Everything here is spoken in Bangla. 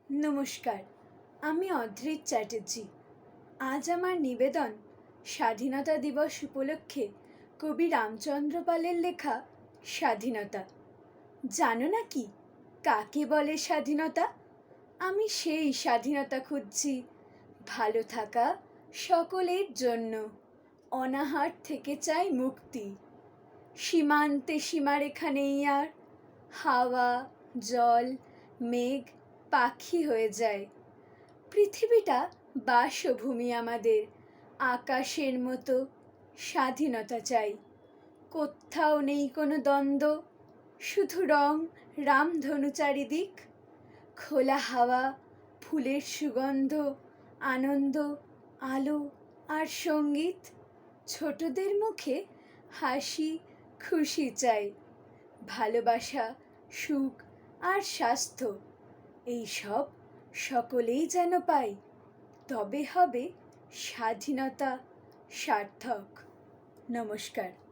নমস্কার, আমি অদ্রিত চ্যাটার্জি। আজ আমার নিবেদন স্বাধীনতা দিবস উপলক্ষে কবি রামচন্দ্র পালের লেখা স্বাধীনতা। জানো না কি কাকে বলে স্বাধীনতা? আমি সেই স্বাধীনতা খুঁজছি, ভালো থাকা সকলের জন্য। অনাহার থেকে চাই মুক্তি, সীমান্তে সীমারেখা নেই আর। হাওয়া, জল, মেঘ পাখি হয়ে যায়। পৃথিবীটা বাসভূমি আমাদের, আকাশের মতো স্বাধীনতা চাই। কোথাও নেই কোনো দ্বন্দ্ব, শুধু রং, রামধনু চারিদিক। খোলা হাওয়া, ফুলের সুগন্ধ, আনন্দ, আলো আর সঙ্গীত। ছোটদের মুখে হাসি, খুশি চাই। ভালোবাসা, সুখ আর স্বাস্থ্য, এই সব সকলেই যেন পাই, তবে হবে স্বাধীনতা সার্থক। নমস্কার।